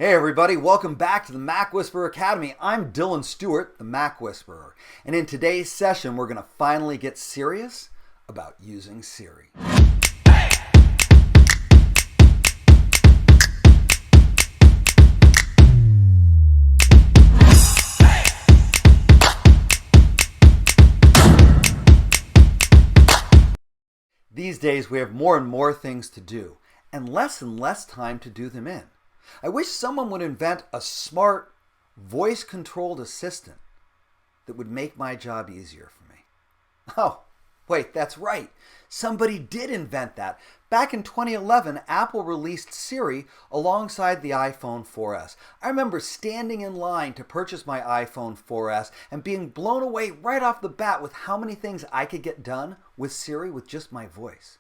Hey everybody, welcome back to the MacWhisperer Academy. I'm Dylan Stewart, the MacWhisperer, and in today's session we're going to finally get serious about using Siri. These days we have more and more things to do, and less time to do them in. I wish someone would invent a smart, voice-controlled assistant that would make my job easier for me. Oh, wait, that's right. Somebody did invent that. Back in 2011, Apple released Siri alongside the iPhone 4S. I remember standing in line to purchase my iPhone 4S and being blown away right off the bat with how many things I could get done with Siri with just my voice.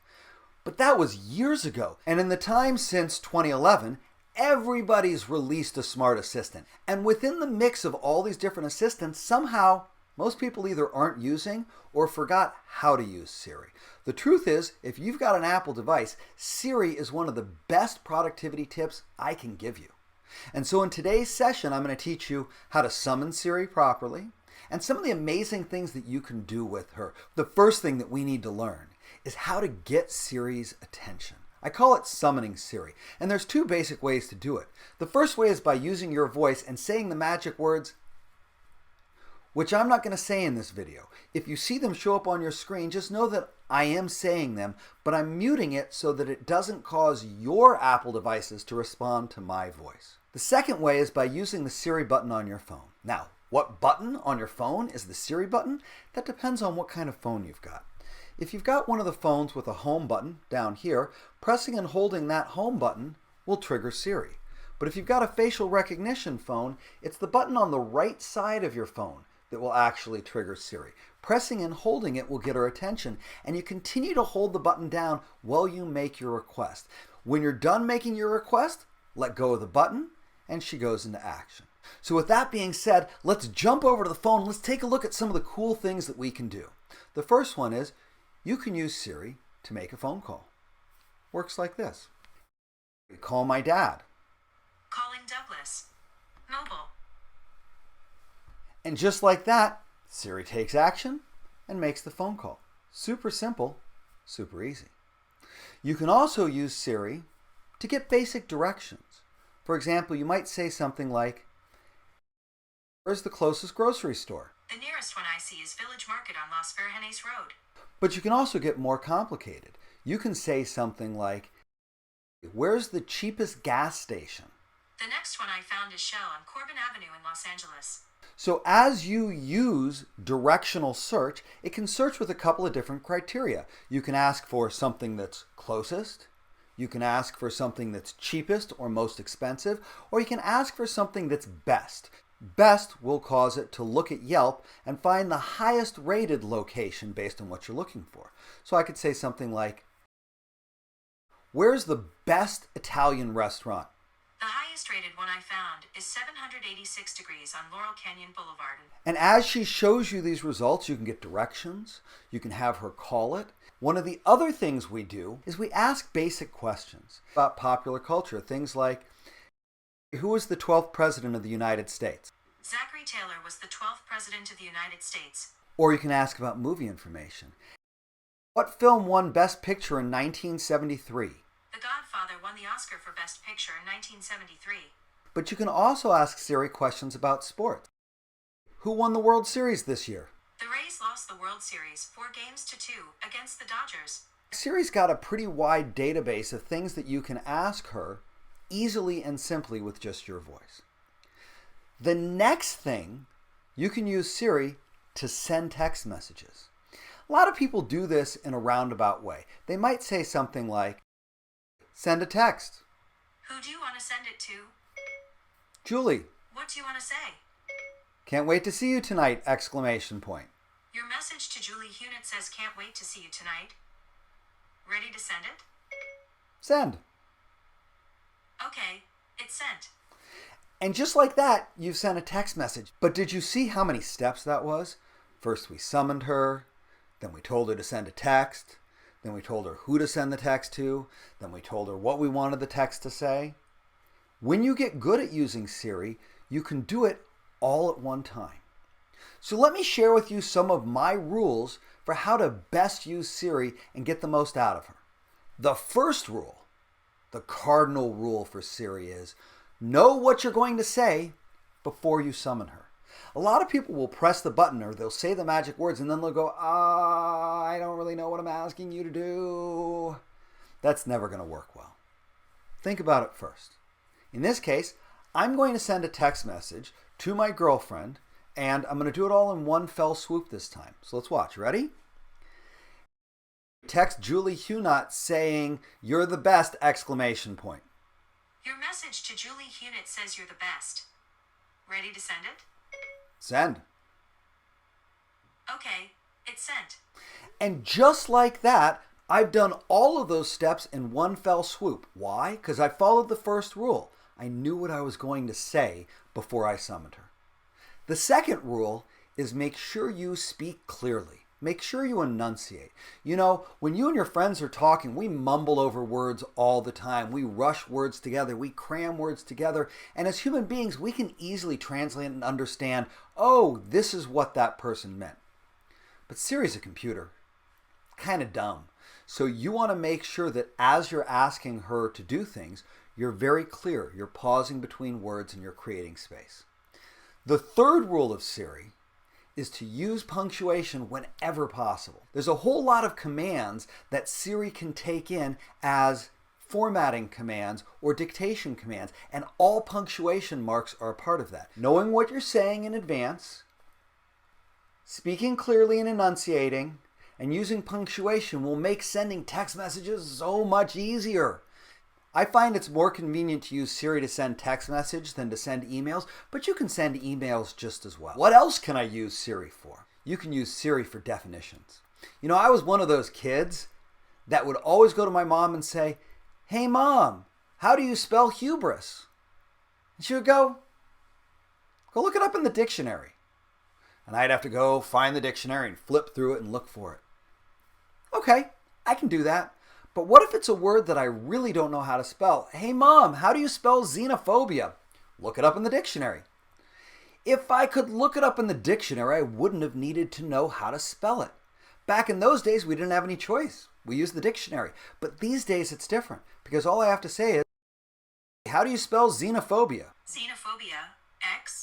But that was years ago, and in the time since 2011, everybody's released a smart assistant. And within the mix of all these different assistants, somehow most people either aren't using or forgot how to use Siri. The truth is, if you've got an Apple device, Siri is one of the best productivity tips I can give you. And so in today's session, I'm going to teach you how to summon Siri properly and some of the amazing things that you can do with her. The first thing that we need to learn is how to get Siri's attention. I call it summoning Siri, and there's two basic ways to do it. The first way is by using your voice and saying the magic words, which I'm not going to say in this video. If you see them show up on your screen, just know that I am saying them, but I'm muting it so that it doesn't cause your Apple devices to respond to my voice. The second way is by using the Siri button on your phone. Now, what button on your phone is the Siri button? That depends on what kind of phone you've got. If you've got one of the phones with a home button down here, pressing and holding that home button will trigger Siri. But if you've got a facial recognition phone, it's the button on the right side of your phone that will actually trigger Siri. Pressing and holding it will get her attention, and you continue to hold the button down while you make your request. When you're done making your request, let go of the button, and she goes into action. So with that being said, let's jump over to the phone. Let's take a look at some of the cool things that we can do. The first one is, you can use Siri to make a phone call. Works like this. Call my dad. Calling Douglas. Mobile. And just like that, Siri takes action and makes the phone call. Super simple, super easy. You can also use Siri to get basic directions. For example, you might say something like, where's the closest grocery store? The nearest one I see is Village Market on Los Vergenes Road. But you can also get more complicated. You can say something like, where's the cheapest gas station? The next one I found is Shell on Corbin Avenue in Los Angeles. So as you use directional search, it can search with a couple of different criteria. You can ask for something that's closest, you can ask for something that's cheapest or most expensive, or you can ask for something that's best. Best will cause it to look at Yelp and find the highest rated location based on what you're looking for. So I could say something like, where's the best Italian restaurant? The highest rated one I found is 786 degrees on Laurel Canyon Boulevard. And as she shows you these results, you can get directions, you can have her call it. One of the other things we do is we ask basic questions about popular culture. Things like, who was the 12th president of the United States? Zachary Taylor was the 12th president of the United States. Or you can ask about movie information. What film won Best Picture in 1973? The Godfather won the Oscar for Best Picture in 1973. But you can also ask Siri questions about sports. Who won the World Series this year? The Rays lost the World Series 4-2 against the Dodgers. Siri's got a pretty wide database of things that you can ask her easily and simply with just your voice. The next thing, you can use Siri to send text messages. A lot of people do this in a roundabout way. They might say something like, send a text. Who do you want to send it to? Julie. What do you want to say? Can't wait to see you tonight! Exclamation point. Your message to Julie Hunit says can't wait to see you tonight. Ready to send it? Send. Okay, it's sent. And just like that, you've sent a text message. But did you see how many steps that was? First we summoned her, then we told her to send a text, then we told her who to send the text to, then we told her what we wanted the text to say. When you get good at using Siri, you can do it all at one time. So let me share with you some of my rules for how to best use Siri and get the most out of her. The first rule, the cardinal rule for Siri is, know what you're going to say before you summon her. A lot of people will press the button or they'll say the magic words and then they'll go, I don't really know what I'm asking you to do. That's never going to work well. Think about it first. In this case, I'm going to send a text message to my girlfriend and I'm going to do it all in one fell swoop this time. So let's watch. Ready? Text Julie Hunot saying, "You're the best!" exclamation point. Your message to Julie Hunot says you're the best. Ready to send it? Send. Okay, it's sent. And just like that, I've done all of those steps in one fell swoop. Why? Because I followed the first rule. I knew what I was going to say before I summoned her. The second rule is make sure you speak clearly. Make sure you enunciate. You know, when you and your friends are talking, we mumble over words all the time. We rush words together. We cram words together. And as human beings, we can easily translate and understand, oh, this is what that person meant. But Siri's a computer. Kind of dumb. So you want to make sure that as you're asking her to do things, you're very clear. You're pausing between words and you're creating space. The third rule of Siri is to use punctuation whenever possible. There's a whole lot of commands that Siri can take in as formatting commands or dictation commands, and all punctuation marks are a part of that. Knowing what you're saying in advance, speaking clearly and enunciating, and using punctuation will make sending text messages so much easier. I find it's more convenient to use Siri to send text message than to send emails, but you can send emails just as well. What else can I use Siri for? You can use Siri for definitions. You know, I was one of those kids that would always go to my mom and say, "Hey Mom, how do you spell hubris?" And she would go look it up in the dictionary. And I'd have to go find the dictionary and flip through it and look for it. Okay, I can do that. But what if it's a word that I really don't know how to spell? "Hey Mom, how do you spell xenophobia?" Look it up in the dictionary. If I could look it up in the dictionary, I wouldn't have needed to know how to spell it. Back in those days, we didn't have any choice. We used the dictionary. But these days, it's different because all I have to say is, how do you spell xenophobia? Xenophobia, Xenophobia.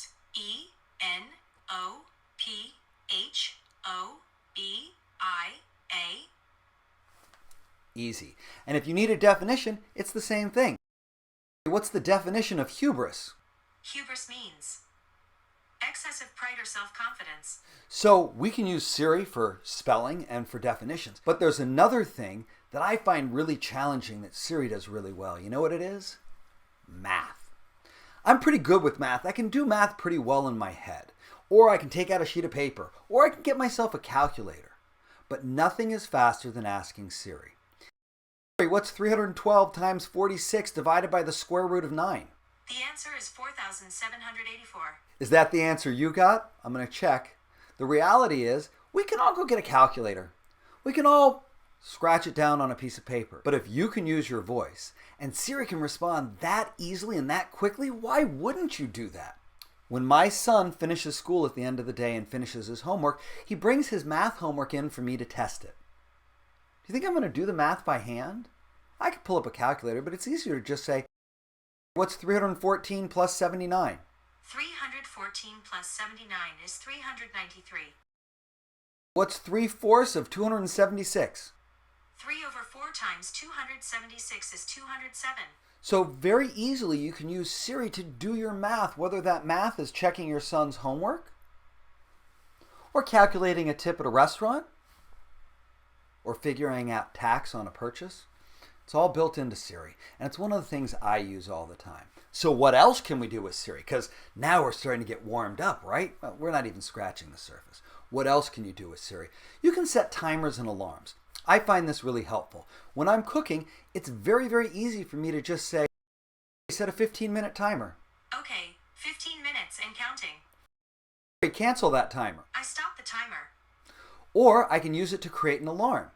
Easy. And if you need a definition, it's the same thing. What's the definition of hubris? Hubris means excessive pride or self-confidence. So we can use Siri for spelling and for definitions. But there's another thing that I find really challenging that Siri does really well. You know what it is? Math. I'm pretty good with math. I can do math pretty well in my head. Or I can take out a sheet of paper. Or I can get myself a calculator. But nothing is faster than asking Siri, "What's 312 times 46 divided by the square root of 9? The answer is 4,784. Is that the answer you got? I'm going to check. The reality is, we can all go get a calculator. We can all scratch it down on a piece of paper. But if you can use your voice, and Siri can respond that easily and that quickly, why wouldn't you do that? When my son finishes school at the end of the day and finishes his homework, he brings his math homework in for me to test it. Do you think I'm going to do the math by hand? I could pull up a calculator, but it's easier to just say, "What's 314 plus 79? 314 plus 79 is 393. What's 3/4 of 276? 3 over 4 times 276 is 207. So very easily you can use Siri to do your math, whether that math is checking your son's homework, or calculating a tip at a restaurant, or figuring out tax on a purchase. It's all built into Siri, and it's one of the things I use all the time. So what else can we do with Siri? Because now we're starting to get warmed up, right? Well, we're not even scratching the surface. What else can you do with Siri? You can set timers and alarms. I find this really helpful. When I'm cooking, it's very, very easy for me to just say, "Set a 15-minute timer." Okay, 15 minutes and counting. Cancel that timer. I stopped the timer. Or I can use it to create an alarm.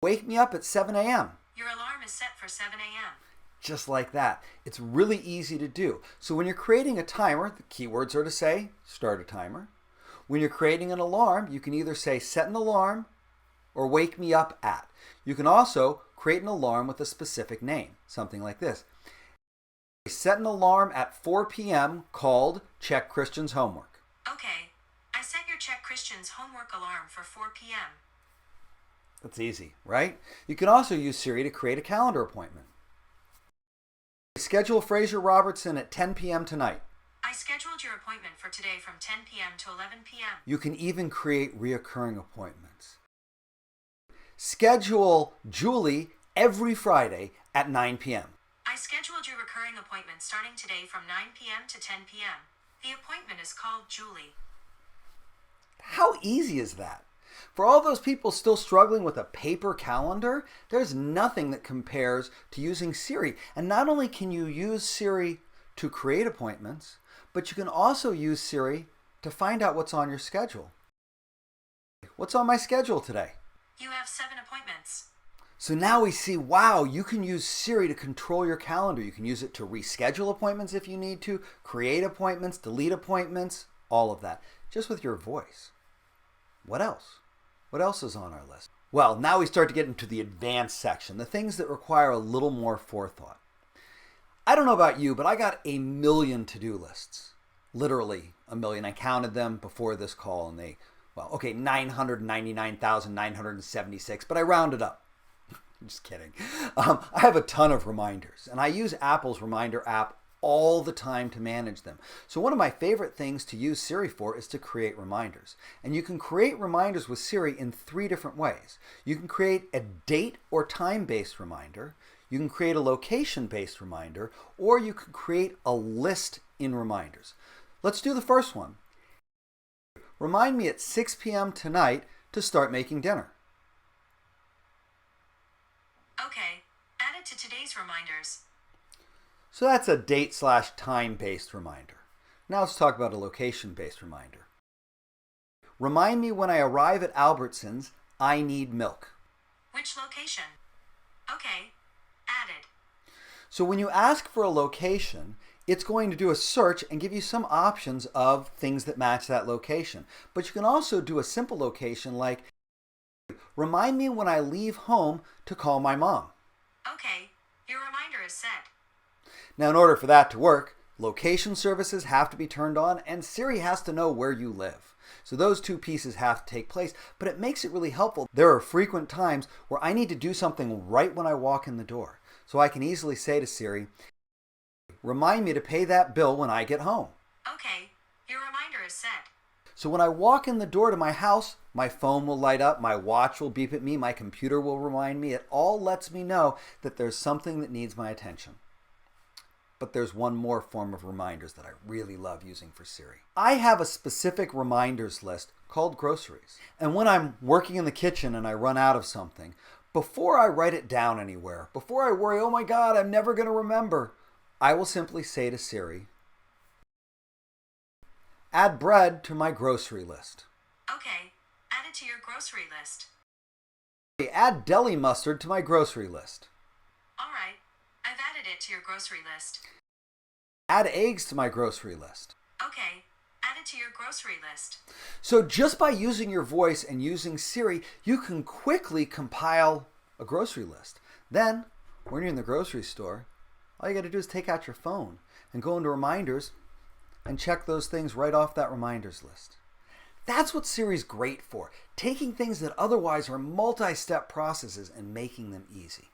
Wake me up at 7 a.m. Your alarm is set for 7 a.m. Just like that. It's really easy to do. So when you're creating a timer, the keywords are to say, start a timer. When you're creating an alarm, you can either say set an alarm or wake me up at. You can also create an alarm with a specific name, something like this. Set an alarm at 4 p.m. called Check Christian's Homework. Okay, I set your Check Christian's homework alarm for 4 p.m. That's easy, right? You can also use Siri to create a calendar appointment. Schedule Fraser Robertson at 10 p.m. tonight. I scheduled your appointment for today from 10 p.m. to 11 p.m. You can even create reoccurring appointments. Schedule Julie every Friday at 9 p.m. I scheduled your recurring appointment starting today from 9 p.m. to 10 p.m. The appointment is called Julie. How easy is that? For all those people still struggling with a paper calendar, there's nothing that compares to using Siri. And not only can you use Siri to create appointments, but you can also use Siri to find out what's on your schedule. What's on my schedule today? You have 7 appointments. So now we see, wow, you can use Siri to control your calendar. You can use it to reschedule appointments if you need to, create appointments, delete appointments, all of that, just with your voice. What else? What else is on our list? Well, now we start to get into the advanced section, the things that require a little more forethought. I don't know about you, but I got a million to-do lists. Literally a million. I counted them before this call and 999,976, but I rounded up. Just kidding. I have a ton of reminders, and I use Apple's reminder app all the time to manage them. So one of my favorite things to use Siri for is to create reminders. And you can create reminders with Siri in 3 different ways. You can create a date or time-based reminder, you can create a location-based reminder, or you can create a list in reminders. Let's do the first one. Remind me at 6 p.m. tonight to start making dinner. Okay, add it to today's reminders. So that's a date/time-based reminder. Now let's talk about a location-based reminder. Remind me when I arrive at Albertsons, I need milk. Which location? Okay, added. So when you ask for a location, it's going to do a search and give you some options of things that match that location. But you can also do a simple location like, remind me when I leave home to call my mom. Okay, your reminder is set. Now in order for that to work, location services have to be turned on and Siri has to know where you live. So those 2 pieces have to take place, but it makes it really helpful. There are frequent times where I need to do something right when I walk in the door. So I can easily say to Siri, remind me to pay that bill when I get home. Okay, your reminder is set. So when I walk in the door to my house, my phone will light up, my watch will beep at me, my computer will remind me. It all lets me know that there's something that needs my attention. But there's one more form of reminders that I really love using for Siri. I have a specific reminders list called groceries. And when I'm working in the kitchen and I run out of something, before I write it down anywhere, before I worry, oh my God, I'm never going to remember, I will simply say to Siri, add bread to my grocery list. Okay, add it to your grocery list. Add deli mustard to my grocery list. All right, I've added it to your grocery list. Add eggs to my grocery list. Okay, add it to your grocery list. So just by using your voice and using Siri, you can quickly compile a grocery list. Then, when you're in the grocery store, all you got to do is take out your phone and go into reminders and check those things right off that reminders list. That's what Siri's great for, taking things that otherwise are multi-step processes and making them easy.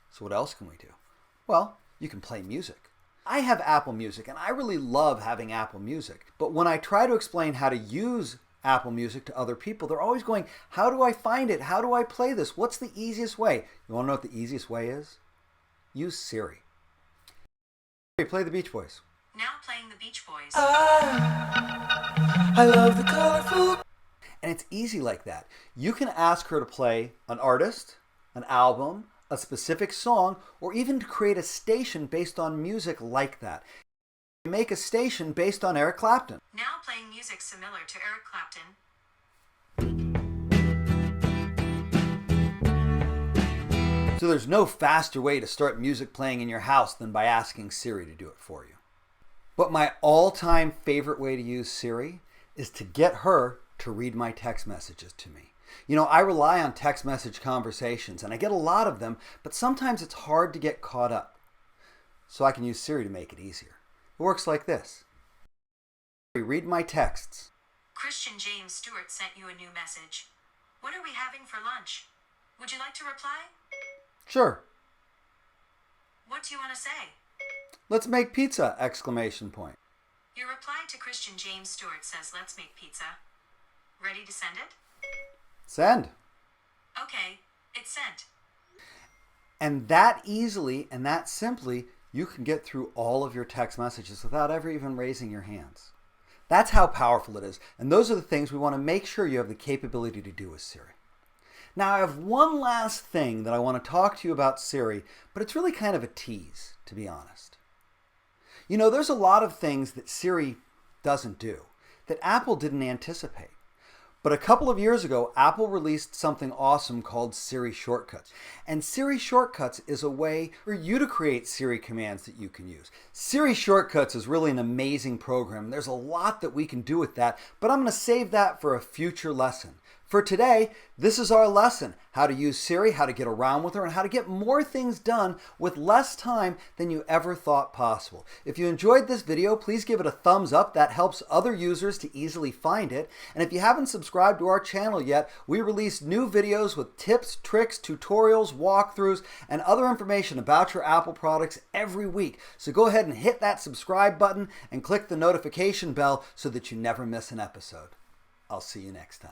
So what else can we do? Well, you can play music. I have Apple Music and I really love having Apple Music. But when I try to explain how to use Apple Music to other people, they're always going, how do I find it? How do I play this? What's the easiest way? You want to know what the easiest way is? Use Siri. Play the Beach Boys. Now playing the Beach Boys. I love the colorful. And it's easy like that. You can ask her to play an artist, an album, a specific song, or even to create a station based on music like that. Make a station based on Eric Clapton. Now playing music similar to Eric Clapton. So So there's no faster way to start music playing in your house than by asking Siri to do it for you. But my all-time favorite way to use Siri is to get her to read my text messages to me. You know, I rely on text message conversations, and I get a lot of them, but sometimes it's hard to get caught up. So I can use Siri to make it easier. It works like this. Read my texts. Christian James Stewart sent you a new message. What are we having for lunch? Would you like to reply? Sure. What do you want to say? Let's make pizza! Exclamation point. Your reply to Christian James Stewart says, let's make pizza. Ready to send it? Send. Okay, it's sent. And that easily and that simply, you can get through all of your text messages without ever even raising your hands. That's how powerful it is. And those are the things we want to make sure you have the capability to do with Siri. Now, I have one last thing that I want to talk to you about Siri, but it's really kind of a tease, to be honest. You know, there's a lot of things that Siri doesn't do that Apple didn't anticipate. But a couple of years ago, Apple released something awesome called Siri Shortcuts. And Siri Shortcuts is a way for you to create Siri commands that you can use. Siri Shortcuts is really an amazing program. There's a lot that we can do with that, but I'm going to save that for a future lesson. For today, this is our lesson: how to use Siri, how to get around with her, and how to get more things done with less time than you ever thought possible. If you enjoyed this video, please give it a thumbs up. That helps other users to easily find it. And if you haven't subscribed to our channel yet, we release new videos with tips, tricks, tutorials, walkthroughs, and other information about your Apple products every week. So go ahead and hit that subscribe button and click the notification bell so that you never miss an episode. I'll see you next time.